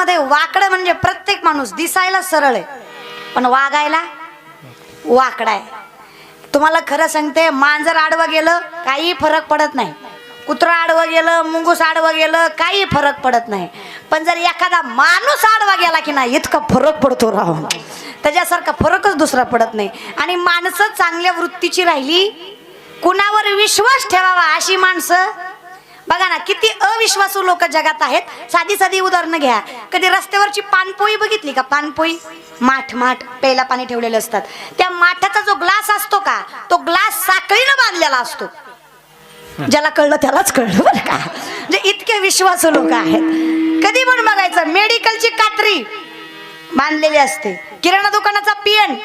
जगामध्ये वाकडं म्हणजे प्रत्येक माणूस दिसायला सरळ आहे पण वागायला वाकडा आहे. तुम्हाला खरं सांगते, मांजर आडवं गेलं काही फरक पडत नाही, कुत्रा आडवं गेलं, मुंगूस आडवं गेलं काही फरक पडत नाही, पण जर एखादा माणूस आडवा गेला की नाही इतका फरक पडतो राव, त्याच्यासारखा फरकच दुसरा पडत नाही. आणि माणसं चांगल्या वृत्तीची राहिली, कुणावर विश्वास ठेवावा अशी माणसं बघा ना, किती अविश्वासू लोक जगात आहेत. साधी साधी उदाहरणं घ्या. कधी रस्त्यावरची पानपोळी बघितली का? पानपोळी माठ प्यायला पाणी ठेवलेले असतात, त्या माठाचा जो ग्लास असतो का, तो ग्लास साखळीनं बांधलेला असतो. ज्याला कळलं त्यालाच कळलं बरं का, म्हणजे इतके विश्वासू लोक आहेत. कधी पण बघायचं, मेडिकलची कात्री बांधलेली असते, किराणा दुकानाचा पियन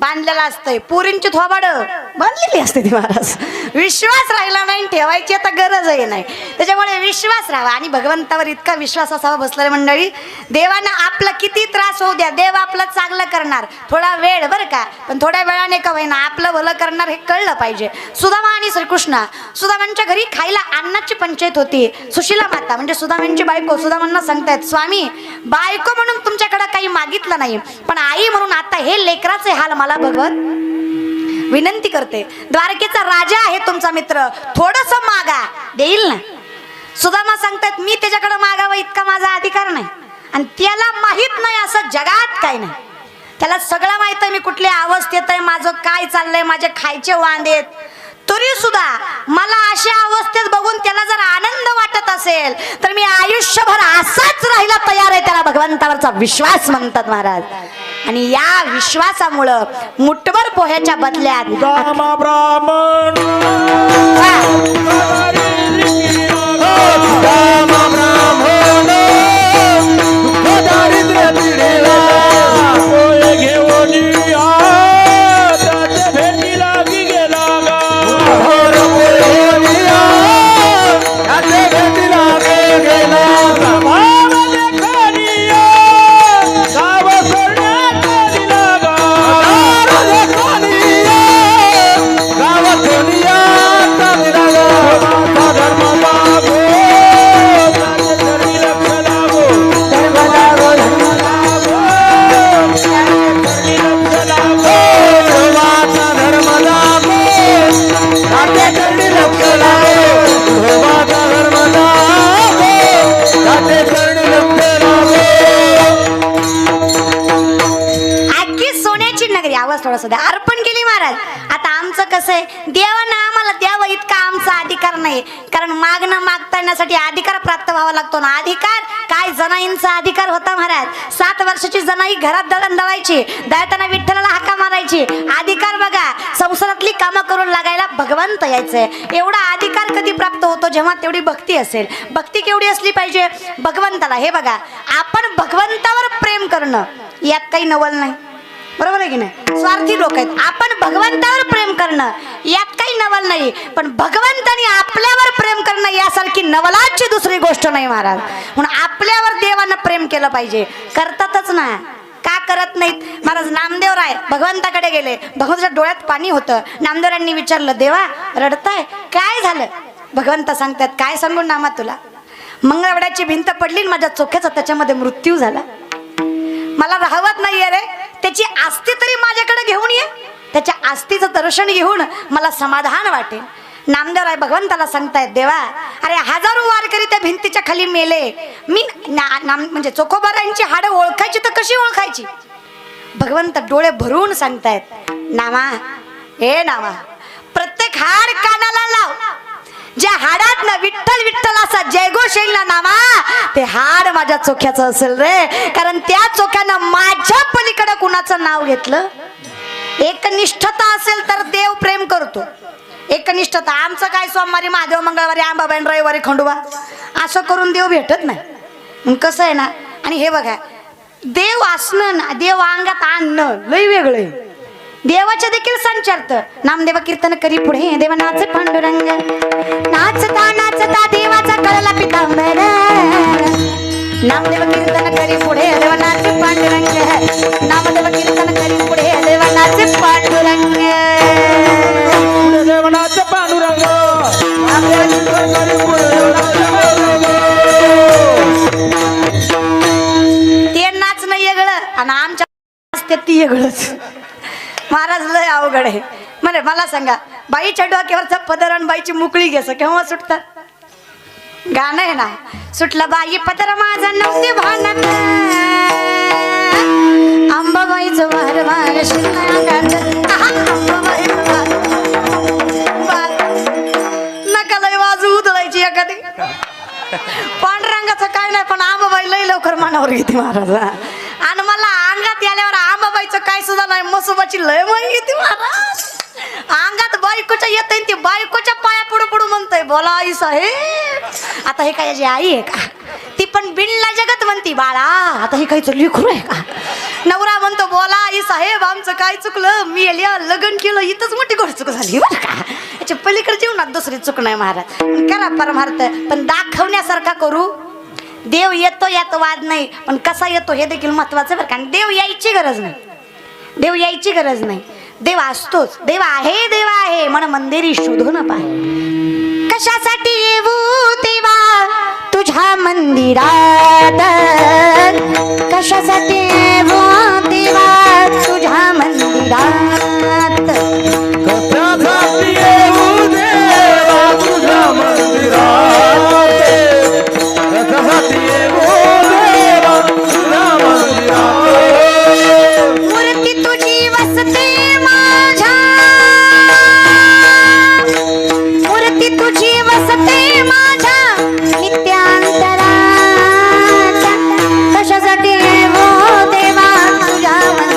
बांधलेला असतंय, पुरींची थोबाड बांधलेली असते ती. महाराज विश्वास राहिला नाही, ठेवायची आता गरजही नाही. त्याच्यामुळे विश्वास राहावा आणि भगवंतावर इतका विश्वास असावा. बसलेली मंडळी, देवानं आपला किती त्रास होऊ द्या, देव आपलं चांगलं करणार. थोडा वेळ बरं का, पण थोड्या वेळाने का होईना आपलं भलं करणार हे कळलं पाहिजे. सुदामा आणि श्रीकृष्ण, सुदामांच्या घरी खायला अन्नाची पंचायत होती. सुशीला माता म्हणजे सुदामांची बायको सुदामांना सांगतायत, स्वामी बायको म्हणून तुमच्याकडे काही मागितलं नाही, पण आई म्हणून आता हे लेकराचे हाल मला भगवत विनंती करते. द्वारकेचा राजा आहे तुमचा मित्र, थोडस मागा, देईल ना. सुदामा सांगतात, मी त्याच्याकडे मागावं इतका माझा अधिकार नाही, आणि त्याला माहित नाही असं जगात काय नाही. त्याला सगळं माहित आहे मी कुठल्या अवस्थेत आहे, माझं काय चाललंय, माझे खायचे वांदेत. तरी सुद्धा मला अशा अवस्थेत बघून त्याला जर आनंद वाटत असेल तर मी आयुष्यभर असाच राहायला तयार आहे. त्याला भगवंतावरचा विश्वास म्हणतात महाराज. आणि या विश्वासामुळं मुठभर पोह्याच्या बदल्यात अर्पण केली महाराज. आता आमचं कसं आहे, देवानं आम्हाला द्यावं इतका आमचा अधिकार नाही, कारण मागणं मागता येण्यासाठी अधिकार प्राप्त व्हावा लागतो ना. अधिकार काय, जनाईंचा अधिकार होता महाराज. 7 वर्षाची जनाई घरात दळण दळायची, दळताना विठ्ठलाला हाका मारायची. अधिकार बघा, संसारातली कामं करून लागायला भगवंत यायचंय. एवढा अधिकार कधी प्राप्त होतो, जेव्हा तेवढी भक्ती असेल. भक्ती केवढी असली पाहिजे भगवंताला. हे बघा, आपण भगवंतावर प्रेम करणं यात काही नवल नाही, बरोबर आहे की नाही. स्वार्थी लोक आहेत. आपण भगवंतावर प्रेम करणं यात काही नवल नाही, पण भगवंताने आपल्यावर प्रेम करणं यासारखी नवलाची दुसरी गोष्ट नाही महाराज. म्हणून आपल्यावर देवानं प्रेम केलं पाहिजे. करतातच ना, का करत नाहीत महाराज. नामदेवराय भगवंताकडे गेले, भगवंताच्या डोळ्यात पाणी होतं. नामदेवरायांनी विचारलं, देवा रडताय, काय झालं? भगवंत सांगतात, काय सांगू नामा तुला, मंगळवेढ्याची भिंत पडली, माझ्या चोख्याचा त्याच्यामध्ये मृत्यू झाला. मला राहवत नाहीये रे, त्याची आस्ती तरी माझ्याकडे घेऊन ये, त्याच्या आस्तीचं दर्शन घेऊन मला समाधान वाटेल. नामदेवराय भगवंताला सांगतायत, देवा अरे हजारो वारकरी त्या भिंतीच्या खाली मेले, मी म्हणजे चोखोबारांची हाडं ओळखायची तर कशी ओळखायची? भगवंत डोळे भरून सांगतायत, नामा हे नामा, प्रत्येक हाड कानाला लाव. ज्या हाडात ना विठ्ठल विठ्ठल असा जयघोष येईल ना नामा, ते हाड माझ्या चोख्याचं असेल रे. कारण त्या चोख्यानं माझ्या पलीकडे कुणाचं नाव घेतलं. एकनिष्ठता असेल तर देव प्रेम करतो. एकनिष्ठता, आमचं काय सोमवारी महादेव, मंगळवारी आंबाबाई, रविवारी खंडोबा, असं करून देव भेटत नाही. कसं आहे ना. आणि हे बघा, देव असणं ना, देव अंगात आणणं लय वेगळं. देवाच्या देखील संचारत. नामदेव कीर्तन करी पुढे, देवा नाच पांडुरंग, नाचता नाचता देवाचा कळला पितांबर. नामदेव कीर्तन करी पुढे, देवा नाच पांडुरंग, नामदेव कीर्तन करी पुढे, देवा नाच पांडुरंग, देवा नाच पांडुरंग, नामदेव कीर्तन करी पुढे, आणि आमच्या असते ती वेगळंच. महाराज लय अवघड आहे. म्हणे मला सांगा, बाईच्या डोक्यावरचा पदर आणि बाईची मुकळी घ्यायचं केव्हा सुटतात? गाणं आहे ना, सुटला बाई पदर माझा नव्हती भांडत, अंबाबाईचं वार वार नका लय वाजू उधळायची एखादी. पांडुरंगाचं काय नाही, पण आंबाबाई लय लवकर मनावर घेते महाराज. आणि मला अंगात आल्यावर आंबाबाईचं काय सुद्धा नाही, मसोबाची लय माही घेते महाराज. अंगात बायकोच्या येते ती बायकोच्या पाया पुढे पुढे म्हणतोय बोला आई साहेब. आता हे काय याची आई आहे का? ती पण बिनला जगत म्हणती बाळा. आता हे काहीच लेकरू आहे का? नवरा म्हणतो बोला आई साहेब आमचं काय चुकलं, मी लग्न केलं इथंच मोठी गोष्ट झाली बरं का. याच्या पलीकडे जीवनात दुसरी चूक नाही महाराज. करा परमार्थ, पण दाखवण्यासारखा करू. देव येतो यात वाद नाही, पण कसा येतो हे देखील महत्वाचं बरं का. देव यायची गरज नाही, देव यायची गरज नाही. देव असतोच. देव आहे म्हण मंदिरी शोधून पाहे. कशासाठी येऊ देवा तुझ्या मंदिरात, कशासाठी येऊ देवा तुझ्या मंदिरात, कशासाठी येऊ देवा तुझ्या मंदिरात, कशासाठी येऊ देवा तुझ्या मंदिरात. मूर्ती तुझी वसते माझ्या, मूर्ती तुझी वसते माझ्या नित्यांतरात, कशासाठी येऊ देवा तुझ्या मंदिरात,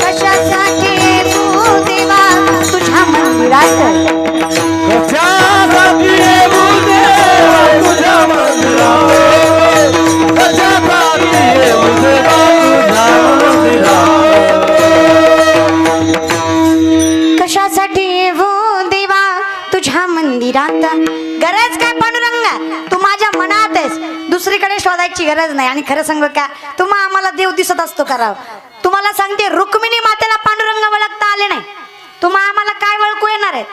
कशासाठी येऊ देवा तुझ्या मंदिरात, कशासाठी येऊ देवा तुझ्या मंदिरात, कशासाठी येऊ देवा तुझ्या मंदिरात. कशासाठी येऊ देवा तुझ्या मंदिरात. गरज काय पांडुरंगा, तू माझ्या मनात आहेस, दुसरीकडे शोधायची गरज नाही. आणि खरं सांगू का, तुम्हा आम्हाला देव दिसत असतो करावं. तुम्हाला सांगते, रुक्मिणी मातेला पांडुरंग ओळखता आले नाही, तुम्हा आम्हाला काय ओळखू येणार आहे?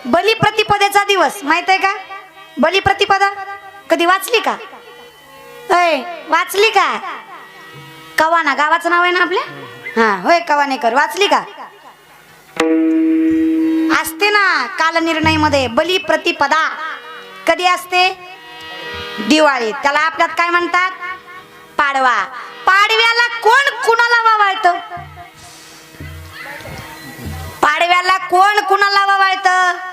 बलिप्रतिपदेचा दिवस माहित आहे का? बलिप्रतिपदा कधी वाचली का? वाचली का? कवाना गावाचं नाव आहे ना आपल्या. हा होय, कवानेकर वाचली का? असते ना कालनिर्णय मध्ये बलिप्रतिपदा. कधी असते? दिवाळी. त्याला आपल्यात काय म्हणतात? पाडवा. पाडव्याला कोण कुणाला वावाळतं? पाडव्याला कोण कुणाला वावाळतं?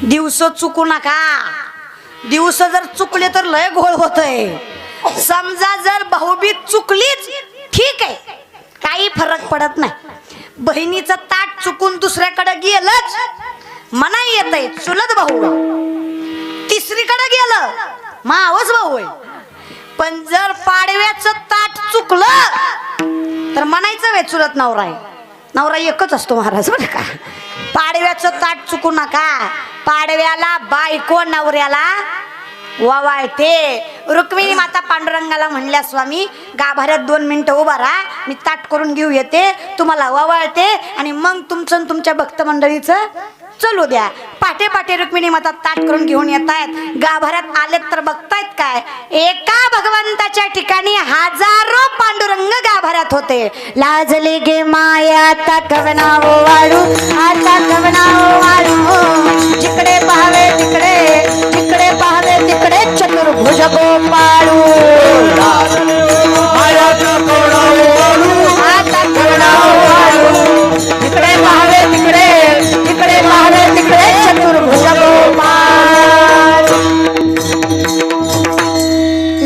दिवस चुकू नका. दिवस जर चुकले तर लय घोळ होतय. समजा जर भाऊबीज चुकलीच ठीक आहे, काही फरक पडत नाही. बहिणीचं ताट चुकून दुसऱ्याकडे गेलंच मना येतय, चुलत भाऊ. तिसरीकडे गेलं मावस भाऊ आहे. पण जर पाडव्याचं ताट चुकलं तर म्हणायचं वे चुलत नवरा आहे. नवरा एकच असतो महाराज बरं का. पाडव्याचं ताट चुकू नका. पाडव्याला बायको नवऱ्याला वावाळते. रुक्मिणी माता पांडुरंगाला म्हणल्या, स्वामी गाभाऱ्यात 2 मिनिटं उभा राहा, मी ताट करून घेऊ येते, तुम्हाला वावाळते आणि मग तुमचं तुमच्या भक्त मंडळीचं चलू द्या. पाटे पाटे रुक्मिणी माता ताट करून घेऊन येत आहेत. गाभाऱ्यात आलेत तर बघतायत काय, एका भगवंताच्या ठिकाणी हजारो पांडुरंग गाभाऱ्यात होते. लाजले गे माया आता कवनाव वाळू, आता कवनाव वाळू, जिकडे पाहावे तिकडे, जिकडे पाहावे तिकडे चतुर्भुज गोपाळू. आता कवनाव वाळू, जिकडे पाहावे तिकडे, जिकडे पाहावे तिकडे चतुर्भुज गोपाळ.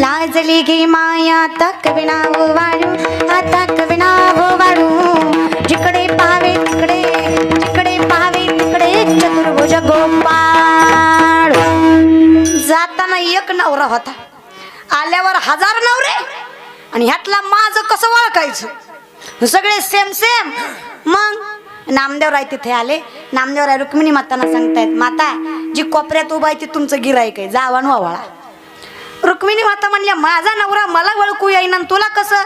लाजली गे माया तक विनाव वाळू, आता कविनाव वाळू, जिकडे पाहावे तिकडे, जिकडे पाहावे तिकडे चतुर्भुज गोपाळ. जाताना एक नवरा होता, आल्यावर 1000 नवरे, आणि ह्यातला माझं कसं ओळखायचं? सगळे सेम सेम. मग नामदेवराय तिथे आले. नामदेवराय रुक्मिणी मातांना सांगतायत, माता जी कोपऱ्यात उभा आहे ती तुमचं गिराईक आहे, जावा वावळा. रुक्मिणी माता म्हणल्या, माझा नवरा मला ओळखू येईना तुला कसं?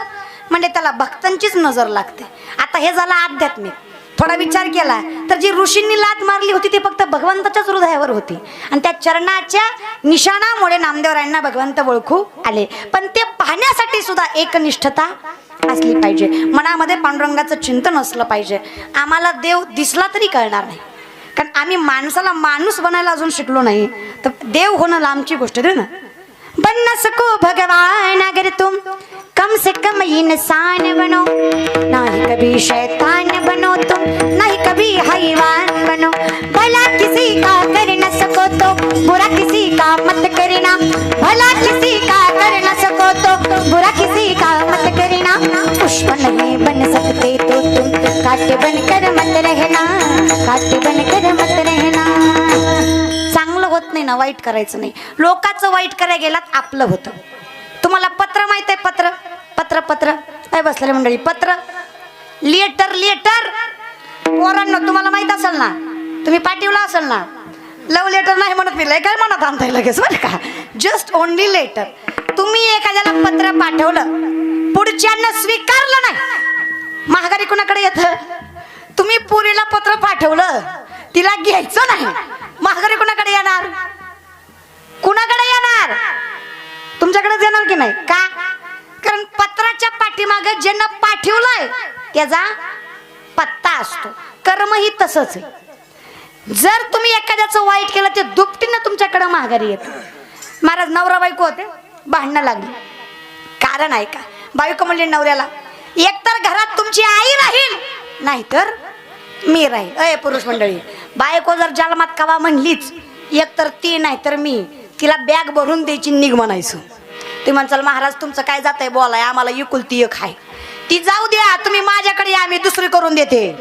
म्हणजे त्याला भक्तांचीच नजर लागते. आता हे झालं आध्यात्मिक. थोडा विचार केला तर जी ऋषींनी लात मारली होती ती फक्त भगवंताच्याच हृदयावर होती आणि त्या चरणाच्या निशाणामुळे नामदेवरायांना भगवंत ओळखू आले. पण ते पाहण्यासाठी सुद्धा एकनिष्ठता असली पाहिजे, मनामध्ये पांडुरंगाचं चिंतन असलं पाहिजे. आम्हाला देव दिसला तरी कळणार नाही, कारण आम्ही माणसाला माणूस बनायला अजून शिकलो नाही, तर देव होणं लांबची गोष्ट आहे ना. बन न सको भगवान अगर तुम कम से कम इंसान बनो, ना ही कभी शैतान बनो तुम, ना ही कभी हैवान बनो. भला किसी का कर न सको तो बुरा किसी का मत करना, भला किसी का कर न सको तो बुरा किसी का मत करना. पुष्प नहीं बन सकते तो तुम कांटे बनकर मत रहना, कांटे बनकर मत रहना. चांगलं होत नाही ना, वाईट करायचं नाही. लोकांचं वाईट करायला गेलात आपलं होतं. तुम्हाला पत्र माहित आहे? पत्र पत्र पत्र काय बसलेले मंडळी, पत्र लेटर लेटर पोरांनो तुम्हाला माहित असेल ना, तुम्ही पाठवला असेल ना. लव लेटर नाही म्हणत मी, लय काय म्हणत आणताय लगेच बरं का. Just only letter. तुम्ही एखाद्याला पत्र पाठवलं, पुढच्यांना स्वीकारलं नाही, महागारी कुणाकडे येतं? तुम्ही पुरीला पत्र पाठवलं, तिला घ्यायचं नाही, महागारी कुणाकडे येणार? कुणाकडे येणार? तुमच्याकडेच येणार की नाही? का? कारण पत्राच्या पाठीमागे ज्यांना पाठवलंय त्याचा पत्ता असतो. कर्म ही तसंच आहे. जर तुम्ही एखाद्याचं वाईट केलं ते दुपटीनं तुमच्याकडे महागारी येतं. महाराज नवरा बायको होते, भांडणं लागली. कारण आहे का? बायको म्हणली नवऱ्याला, एकतर घरात तुमची आई राहील नाहीतर मी राहील. अय पुरुष मंडळी, बायको जर जन्मात कवा म्हणलीच एकतर ती नाहीतर मी, तिला बॅग भरून द्यायची, निघ म्हणायचं. ती म्हणचाल महाराज तुमचं काय जातंय बोलाय, आम्हाला एकुलती एक आहे, ती जाऊ द्या, तुम्ही माझ्याकडे या, मी दुसरी करून देते.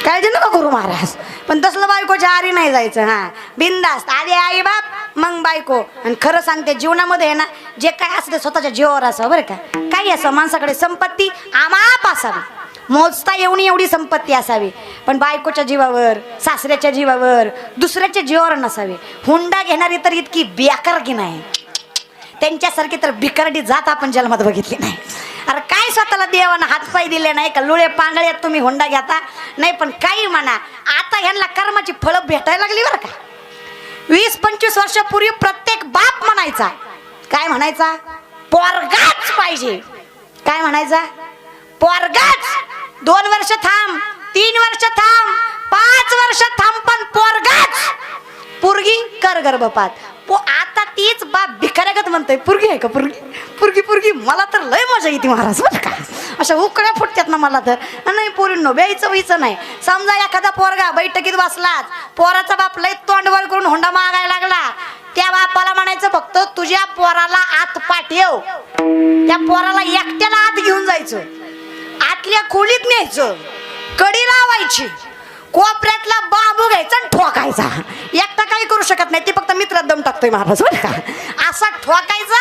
काळजी नका करू महाराज. पण तसलं बायकोच्या आरी नाही जायचं. हा, बिंदास्त. आधी आई बाप मग बायको. आणि खरं सांगते जीवनामध्ये आहे ना, जे काय असं ते स्वतःच्या जीवावर असावं बरं का. काही असं माणसाकडे संपत्ती आमाप असावी, मोजता एवढी संपत्ती असावी, पण बायकोच्या जीवावर, सासऱ्याच्या जीवावर, दुसऱ्याच्या जीवावर नसावी. हुंडा घेणारी तर इतकी बेकार की नाही, त्यांच्यासारखी तर भिकारडी जात आपण जन्मात बघितली नाही. अरे काय स्वतःला देवानं हातपाय दिले नाही का? लुळे पांगळ्यात तुम्ही हुंडा घेता नाही, पण काही म्हणा, आता ह्यांना कर्माची फळं भेटायला लागली बरं का. 20-25 वर्षापूर्वी प्रत्येक बाप म्हणायचा, काय म्हणायचा? पोरगाच पाहिजे. काय म्हणायचा? पोरगाच. 2 वर्ष थांब, 3 वर्ष थांब, 5 वर्ष थांब, पण पोरगाच. पुरगी कर गर्भपात. आता तीच बाप भिकाऱ्यागत म्हणतोय पुरगी आहे का? पुरगी पुरगी पुरगी. मला तर लय मजा येते महाराज बरं का. अशा उकड्या फुटतात ना मला तर. नाही पोरींनो, ब्यायचं व्हायचं नाही. समजा एखादा पोरगा बैठकीत बसलाच, पोराचा बाप लय तोंडवर करून हुंडा मागायला लागला, त्या बापाला म्हणायचं फक्त तुझ्या पोराला आत पाठव. त्या पोराला एकट्याला आत घेऊन जायचं, आतल्या खोलीत न्यायचं, कडी लावायची, कोपऱ्यातला बांबू घ्यायचा आणि ठोकायचा. एकटा काही करू शकत नाही, ते फक्त मित्रात दम टाकतोय महाराज बरं का. असा ठोकायचा,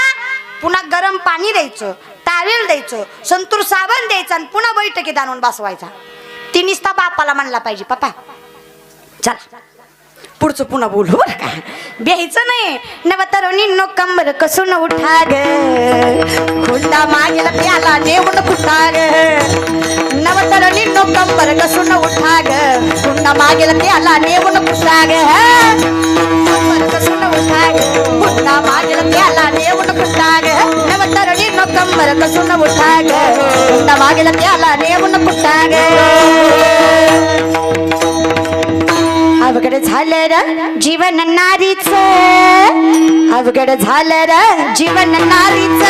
पुन्हा गरम पाणी द्यायचं, टावेल द्यायचं, संतूर साबण द्यायचं आणि पुन्हा बैठकीत आणून बसवायचा. ती निस्ता बापाला म्हणला पाहिजे, पप्पा चला पुढचं पुन्हा बोलू बरं का. ब्यायचं नाही. नवतरुणी नो कंबर कसून उठा ग, हुंडा मागेल प्याला नेऊन कुठा ग. नवतरुणी नो कंबर कसून उठा ग, हुंडा मागेल प्याला नेऊन कुठा ग. कसून उठा ग, हुंडा मागेल प्याला नेऊन कुठा ग. नवतरुणी नो कंबर कसून उठा ग, हुंडा मागेल प्याला नेऊन कुठा ग. अवघड झालं र जीवन नारीचं, अवघड झालं र जीवन नारीचं.